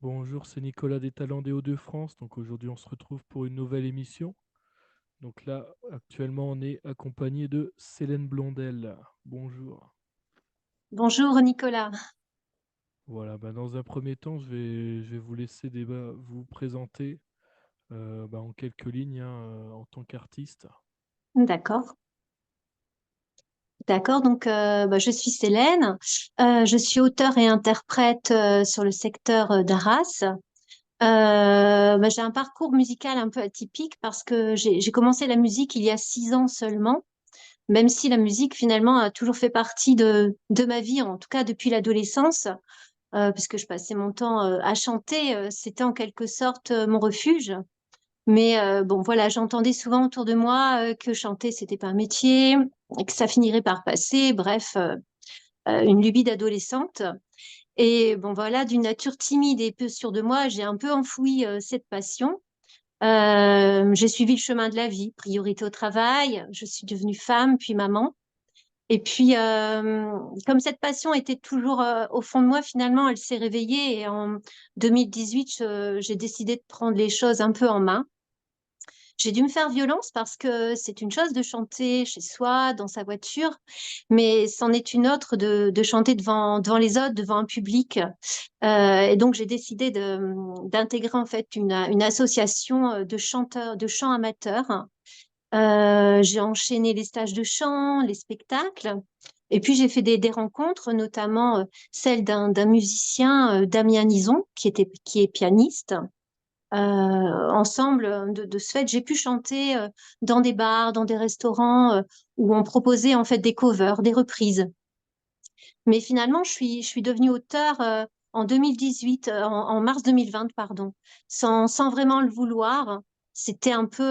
Bonjour, c'est Nicolas des Talents des Hauts-de-France. Donc aujourd'hui, on se retrouve pour une nouvelle émission. Donc là, actuellement, on est accompagné de Célène Blondel. Bonjour. Bonjour Nicolas. Voilà, dans un premier temps, je vais vous laisser vous présenter en quelques lignes en tant qu'artiste. D'accord. D'accord. Donc, je suis Célène. Je suis auteure et interprète sur le secteur d'Arras. J'ai un parcours musical un peu atypique parce que j'ai commencé la musique il y a 6 ans seulement, même si la musique finalement a toujours fait partie de ma vie, en tout cas depuis l'adolescence, puisque je passais mon temps à chanter. C'était en quelque sorte mon refuge. Mais bon, voilà, j'entendais souvent autour de moi que chanter, c'était pas un métier, et que ça finirait par passer. Bref, une lubie d'adolescente. Et bon, voilà, d'une nature timide et peu sûre de moi, j'ai un peu enfoui cette passion. J'ai suivi le chemin de la vie, priorité au travail. Je suis devenue femme, puis maman. Et puis, comme cette passion était toujours au fond de moi, finalement, elle s'est réveillée. Et en 2018, j'ai décidé de prendre les choses un peu en main. J'ai dû me faire violence parce que c'est une chose de chanter chez soi, dans sa voiture, mais c'en est une autre de chanter devant les autres, devant un public. Et donc, j'ai décidé d'intégrer en fait une association de chanteurs, de chant amateurs. J'ai enchaîné les stages de chant, les spectacles. Et puis, j'ai fait des rencontres, notamment celle d'un musicien, Damien Nison, qui est pianiste. Ensemble, de ce fait, j'ai pu chanter dans des bars, dans des restaurants où on proposait en fait des covers, des reprises. Mais finalement, je suis devenue auteure en 2018, en mars 2020, pardon, sans vraiment le vouloir. C'était un peu,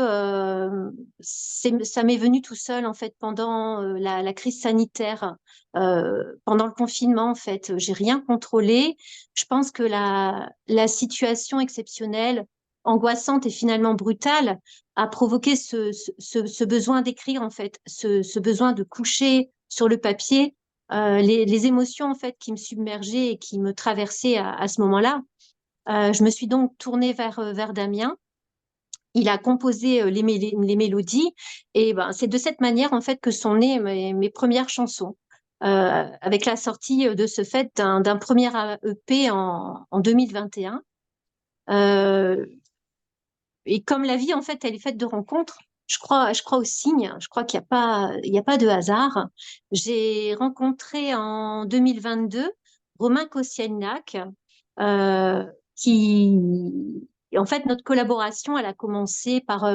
ça m'est venu tout seul en fait pendant la crise sanitaire, pendant le confinement en fait. J'ai rien contrôlé. Je pense que la situation exceptionnelle, angoissante et finalement brutale a provoqué ce besoin d'écrire en fait, ce besoin de coucher sur le papier les émotions en fait qui me submergeaient et qui me traversaient à ce moment-là. Je me suis donc tournée vers Damien. Il a composé les mélodies et ben, c'est de cette manière en fait que sont nées mes premières chansons. Avec la sortie de ce fait d'un premier EP en 2021. Euh, et comme la vie, en fait, elle est faite de rencontres, je crois aux signes, je crois qu'il y a pas de hasard. J'ai rencontré en 2022 Romain Kosielniak, euh, qui, en fait, notre collaboration, elle a commencé par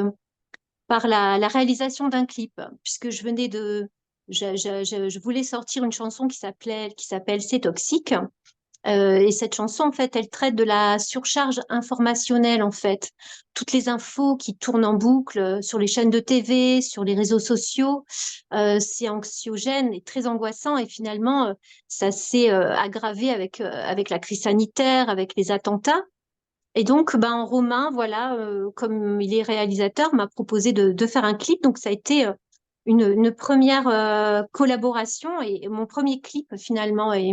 la réalisation d'un clip, puisque je voulais sortir une chanson qui s'appelle C'est toxique. Et cette chanson, en fait, elle traite de la surcharge informationnelle, en fait. Toutes les infos qui tournent en boucle sur les chaînes de TV, sur les réseaux sociaux, c'est anxiogène et très angoissant. Et finalement, ça s'est aggravé avec la crise sanitaire, avec les attentats. Et donc, ben, Romain, voilà, comme il est réalisateur, m'a proposé de faire un clip. Donc, ça a été une première collaboration et mon premier clip finalement. Et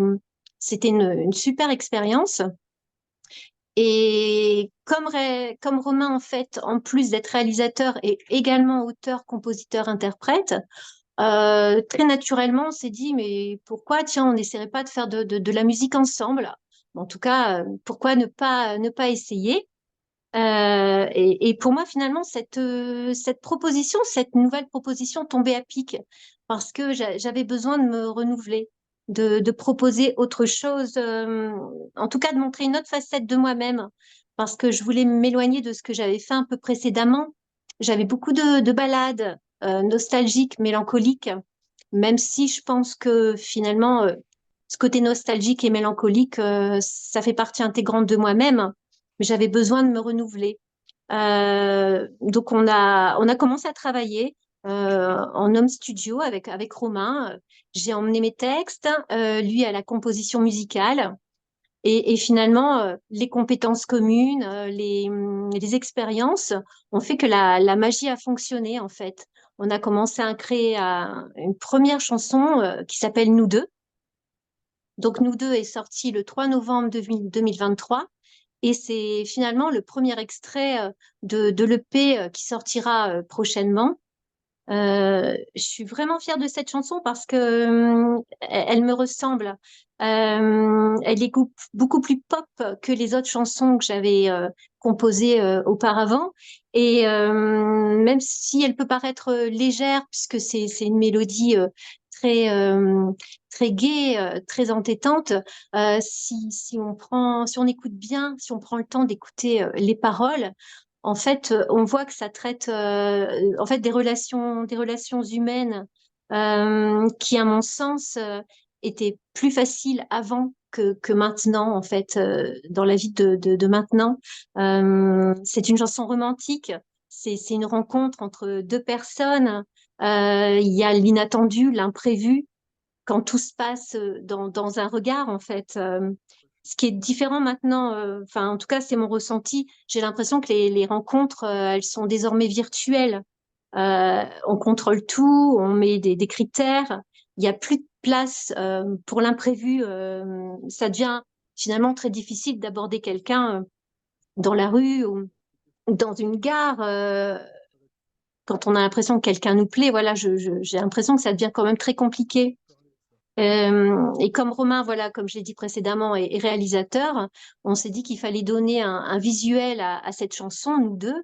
c'était une super expérience. Et comme Romain, en fait, en plus d'être réalisateur, est également auteur, compositeur, interprète, très naturellement, on s'est dit, mais pourquoi, tiens, on n'essaierait pas de faire de la musique ensemble? En tout cas, pourquoi ne pas essayer? Et pour moi, finalement, cette proposition, cette nouvelle proposition tombait à pic parce que j'avais besoin de me renouveler, de proposer autre chose, en tout cas de montrer une autre facette de moi-même parce que je voulais m'éloigner de ce que j'avais fait un peu précédemment. J'avais beaucoup de ballades nostalgiques, mélancoliques, même si je pense que finalement, ce côté nostalgique et mélancolique, ça fait partie intégrante de moi-même, mais j'avais besoin de me renouveler. Donc on a commencé à travailler en home studio avec Romain. J'ai emmené mes textes, lui à la composition musicale. Et finalement, les compétences communes, les expériences ont fait que la magie a fonctionné en fait. On a commencé à créer une première chanson qui s'appelle Nous deux. Donc Nous deux est sortie le 3 novembre 2023. Et c'est finalement le premier extrait de l'EP qui sortira prochainement. Je suis vraiment fière de cette chanson parce que elle me ressemble. Elle est beaucoup plus pop que les autres chansons que j'avais composées auparavant. Et même si elle peut paraître légère, puisque c'est une mélodie très très gaie, très entêtante, si on écoute bien, si on prend le temps d'écouter les paroles, en fait, on voit que ça traite en fait des relations humaines qui, à mon sens, étaient plus faciles avant que maintenant, en fait, dans la vie de maintenant. C'est une chanson romantique, c'est une rencontre entre deux personnes. Il y a l'inattendu, l'imprévu, quand tout se passe dans un regard, en fait. Ce qui est différent maintenant, enfin, en tout cas, c'est mon ressenti. J'ai l'impression que les rencontres, elles sont désormais virtuelles. On contrôle tout, on met des critères. Il n'y a plus de place pour l'imprévu. Ça devient finalement très difficile d'aborder quelqu'un dans la rue ou dans une gare. Quand on a l'impression que quelqu'un nous plaît, voilà, j'ai l'impression que ça devient quand même très compliqué. Et comme Romain, voilà, comme j'ai dit précédemment, est réalisateur, on s'est dit qu'il fallait donner un visuel à cette chanson, nous deux.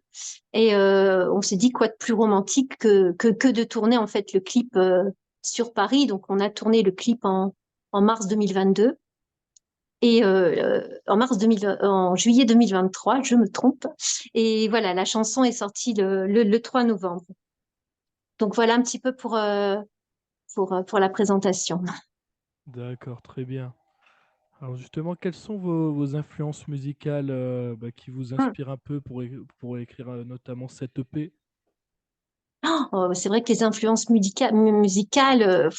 Et on s'est dit quoi de plus romantique que de tourner en fait le clip sur Paris. Donc on a tourné le clip en mars 2022 et en juillet 2023, je me trompe. Et voilà, la chanson est sortie le 3 novembre. Donc voilà un petit peu pour la présentation. D'accord, très bien. Alors justement, quelles sont vos influences musicales qui vous inspirent un peu pour écrire notamment cette EP? Oh, c'est vrai que les influences musicales,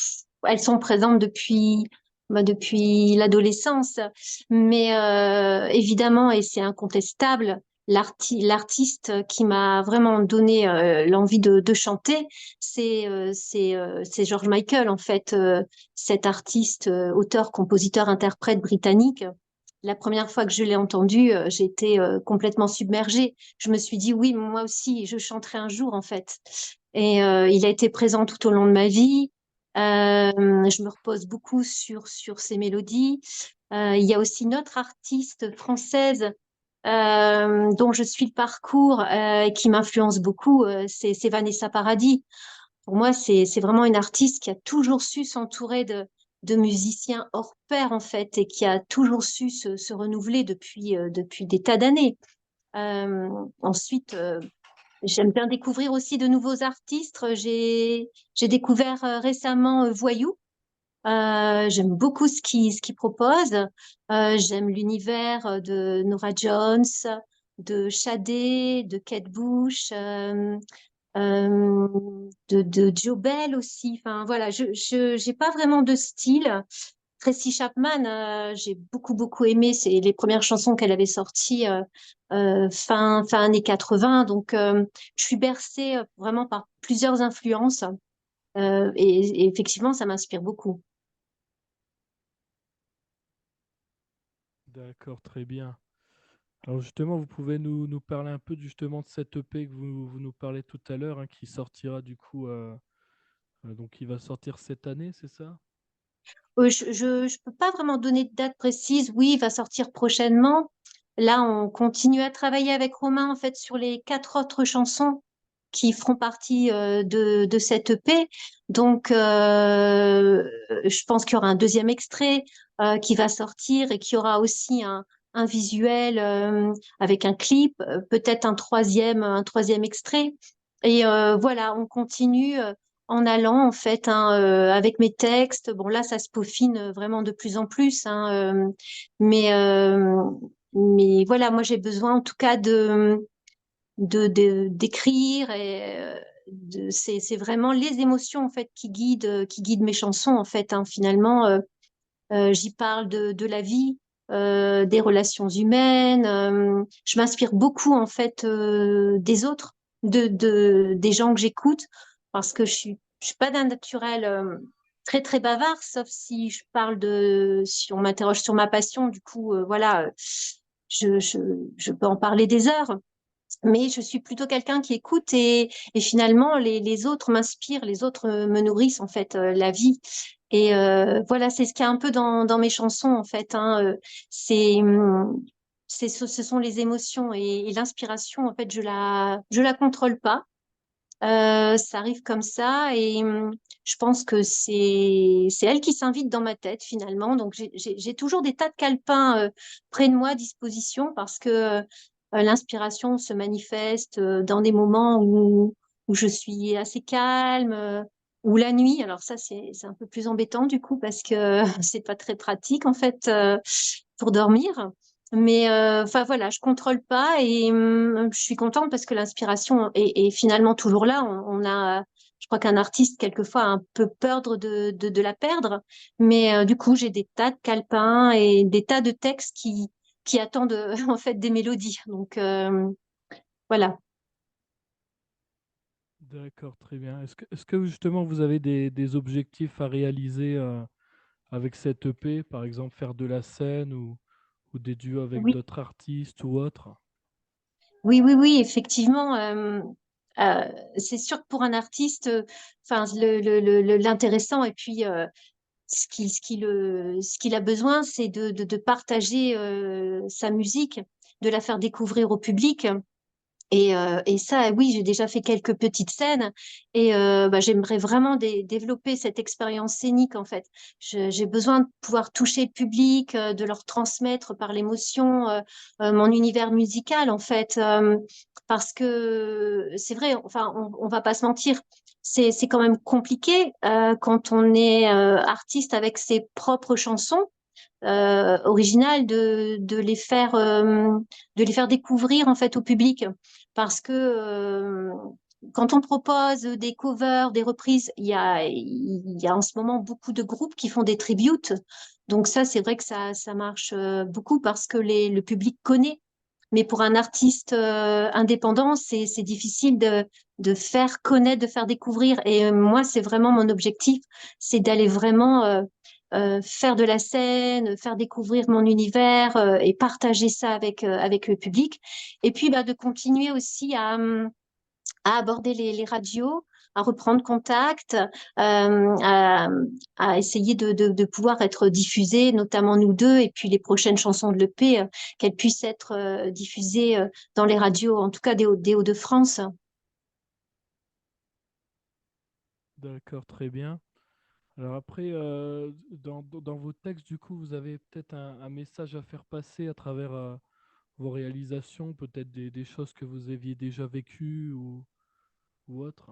elles sont présentes depuis l'adolescence. Mais évidemment, et c'est incontestable, l'artiste qui m'a vraiment donné l'envie de chanter, c'est George Michael, en fait, cet artiste, auteur, compositeur, interprète britannique. La première fois que je l'ai entendu, j'ai été complètement submergée. Je me suis dit, oui, moi aussi, je chanterai un jour, en fait. Et il a été présent tout au long de ma vie. Je me repose beaucoup sur ses mélodies. Il y a aussi une autre artiste française dont je suis le parcours et qui m'influence beaucoup, c'est Vanessa Paradis. Pour moi, c'est vraiment une artiste qui a toujours su s'entourer de musiciens hors pair, en fait, et qui a toujours su se renouveler depuis des tas d'années. Ensuite, j'aime bien découvrir aussi de nouveaux artistes. J'ai découvert récemment Voyou. J'aime beaucoup ce qu'il propose. J'aime l'univers de Nora Jones, de Sade, de Kate Bush, de Joe Bell aussi. Enfin voilà, je j'ai pas vraiment de style. Tracy Chapman, j'ai beaucoup aimé. C'est les premières chansons qu'elle avait sorties fin années 80. Donc, je suis bercée vraiment par plusieurs influences et effectivement, ça m'inspire beaucoup. D'accord, très bien. Alors justement, vous pouvez nous parler un peu justement de cette EP que vous nous parlez tout à l'heure, hein, qui sortira du coup, donc qui va sortir cette année, c'est ça? Je peux pas vraiment donner de date précise. Oui, il va sortir prochainement. Là, on continue à travailler avec Romain en fait sur les quatre autres chansons qui feront partie de cette EP. Donc, je pense qu'il y aura un deuxième extrait qui va sortir et qu'il y aura aussi un visuel avec un clip, peut-être un troisième extrait. Et voilà, on continue en allant en fait hein, avec mes textes. Bon, là, ça se peaufine vraiment de plus en plus. Hein, mais, euh, mais voilà, moi, j'ai besoin en tout cas d'écrire et c'est vraiment les émotions en fait qui guident mes chansons en fait hein. Finalement j'y parle de la vie des relations humaines je m'inspire beaucoup en fait des autres des gens que j'écoute parce que je suis pas d'un naturel très bavard sauf si je parle de si on m'interroge sur ma passion du coup voilà je, je, je peux en parler des heures. Mais je suis plutôt quelqu'un qui écoute et finalement les autres m'inspirent, les autres me nourrissent en fait la vie. Et voilà, c'est ce qu'il y a un peu dans mes chansons en fait. Hein, c'est ce sont les émotions et l'inspiration en fait je la contrôle pas. Ça arrive comme ça et je pense que c'est elle qui s'invite dans ma tête finalement. Donc j'ai toujours des tas de calepins près de moi à disposition parce que l'inspiration se manifeste dans des moments où je suis assez calme ou la nuit. Alors ça c'est un peu plus embêtant du coup parce que c'est pas très pratique en fait pour dormir. Mais enfin voilà, je contrôle pas et je suis contente parce que l'inspiration est finalement toujours là. On a, je crois qu'un artiste quelquefois a un peu peur de la perdre, mais du coup j'ai des tas de calepins et des tas de textes qui attendent en fait des mélodies. Donc voilà. D'accord, très bien. Est-ce que justement vous avez des objectifs à réaliser avec cette EP, par exemple faire de la scène ou des duos avec Oui, d'autres artistes ou autres? oui, effectivement. Euh, c'est sûr que pour un artiste, enfin l'intéressant et puis ce qu'il a besoin, c'est de partager sa musique, de la faire découvrir au public. Et ça, oui, j'ai déjà fait quelques petites scènes et bah, j'aimerais vraiment développer cette expérience scénique en fait. J'ai besoin de pouvoir toucher le public, de leur transmettre par l'émotion mon univers musical en fait, parce que c'est vrai, enfin, on va pas se mentir, c'est quand même compliqué quand on est artiste avec ses propres chansons originales de les faire découvrir en fait au public parce que quand on propose des covers, des reprises, il y a en ce moment beaucoup de groupes qui font des tributes. Donc ça, c'est vrai que ça marche beaucoup parce que le public connaît. Mais pour un artiste indépendant, c'est difficile de faire connaître, de faire découvrir. Et moi, c'est vraiment mon objectif, c'est d'aller vraiment faire de la scène, faire découvrir mon univers et partager ça avec le public. Et puis, bah, de continuer aussi à aborder les radios, à reprendre contact, à essayer de pouvoir être diffusées, notamment nous deux, et puis les prochaines chansons de l'EP, qu'elles puissent être diffusées dans les radios, en tout cas des Hauts-de-France. D'accord, très bien. Alors après, dans vos textes, du coup, vous avez peut-être un message à faire passer à travers vos réalisations, peut-être des choses que vous aviez déjà vécues ou autres.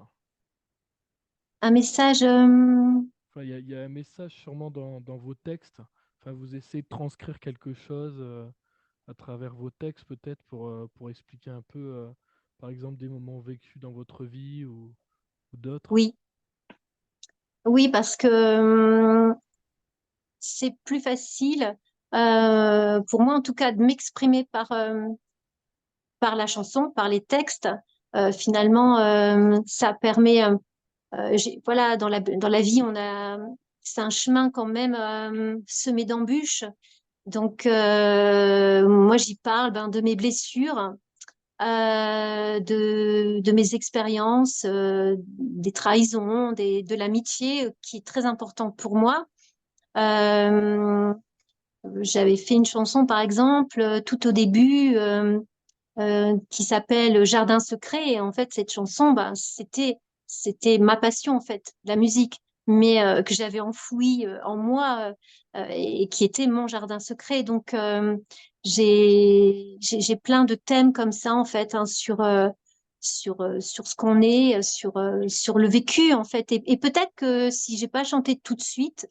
Un message, Enfin, il y a un message sûrement dans vos textes. Enfin, vous essayez de transcrire quelque chose à travers vos textes, peut-être pour expliquer un peu, par exemple, des moments vécus dans votre vie ou d'autres. oui, oui, parce que c'est plus facile, pour moi en tout cas, de m'exprimer par la chanson, par les textes. Finalement, ça permet voilà, dans la vie, c'est un chemin quand même semé d'embûches. Donc, moi, j'y parle ben, de mes blessures, de mes expériences, des trahisons, de l'amitié qui est très importante pour moi. Euh, J'avais fait une chanson, par exemple, tout au début, qui s'appelle Jardin secret. Et en fait, cette chanson, bah, c'était ma passion, en fait, la musique, mais que j'avais enfouie en moi et qui était mon jardin secret. Donc, j'ai plein de thèmes comme ça, en fait, hein, sur ce qu'on est, sur le vécu, en fait. Et peut-être que si j'ai pas chanté tout de suite,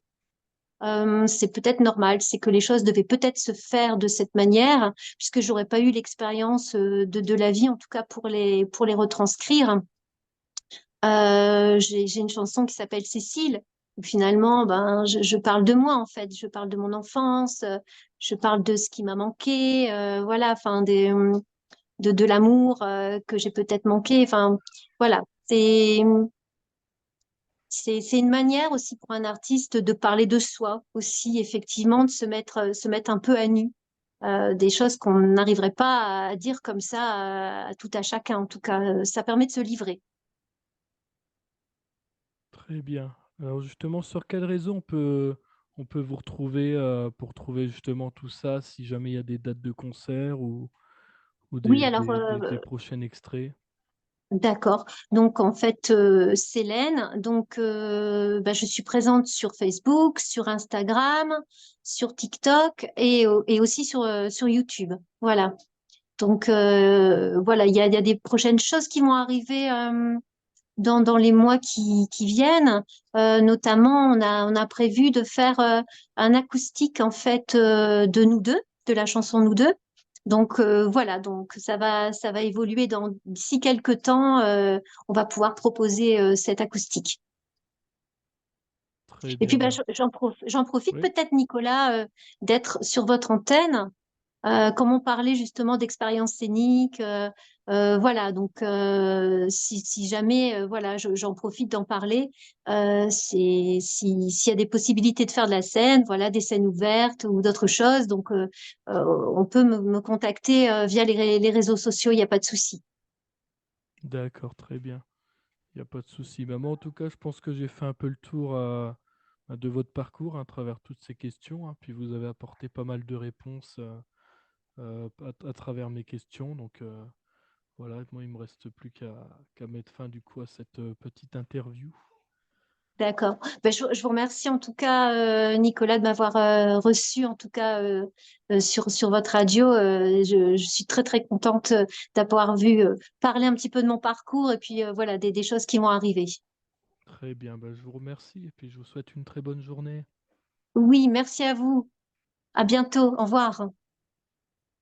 c'est peut-être normal, c'est que les choses devaient peut-être se faire de cette manière, puisque j'aurais pas eu l'expérience de la vie, en tout cas pour les retranscrire. J'ai une chanson qui s'appelle Cécile, où finalement, ben, je parle de moi, en fait, je parle de mon enfance, je parle de ce qui m'a manqué, voilà, enfin, de l'amour que j'ai peut-être manqué, enfin, voilà. C'est une manière aussi pour un artiste de parler de soi, aussi effectivement de se mettre un peu à nu. des choses qu'on n'arriverait pas à dire comme ça à tout à chacun. En tout cas, ça permet de se livrer. Très bien. Alors justement, sur quel réseau on peut vous retrouver pour trouver justement tout ça, si jamais il y a des dates de concert ou Oui, alors des prochains extraits? d'accord. Donc en fait, Célène, donc bah, je suis présente sur Facebook, sur Instagram, sur TikTok et aussi sur YouTube. Voilà. Donc voilà, il y a des prochaines choses qui vont arriver dans les mois qui viennent. Notamment, on a prévu de faire un acoustique en fait de nous deux, de la chanson Nous deux. Donc voilà, donc ça va évoluer d'ici quelques temps. On va pouvoir proposer cet acoustique. Très Et puis bien, bah, ben, j'en profite oui, peut-être, Nicolas, d'être sur votre antenne. Comment parler justement d'expérience scénique. Voilà, donc si jamais voilà, j'en profite d'en parler, s'il y a des possibilités de faire de la scène, voilà, des scènes ouvertes ou d'autres choses, donc on peut me contacter via les réseaux sociaux, il n'y a pas de souci. d'accord, très bien. Il n'y a pas de souci. Ben, moi, en tout cas, je pense que j'ai fait un peu le tour de votre parcours, hein, à travers toutes ces questions, hein. Puis vous avez apporté pas mal de réponses à travers mes questions. Donc voilà, moi, il me reste plus qu'à mettre fin du coup à cette petite interview. D'accord. Ben, je vous remercie en tout cas, Nicolas, de m'avoir reçu en tout cas sur votre radio. Je suis très très contente d'avoir vu parler un petit peu de mon parcours et puis voilà des choses qui vont arriver. Très bien, ben, je vous remercie et puis je vous souhaite une très bonne journée. Oui, merci à vous. À bientôt. Au revoir.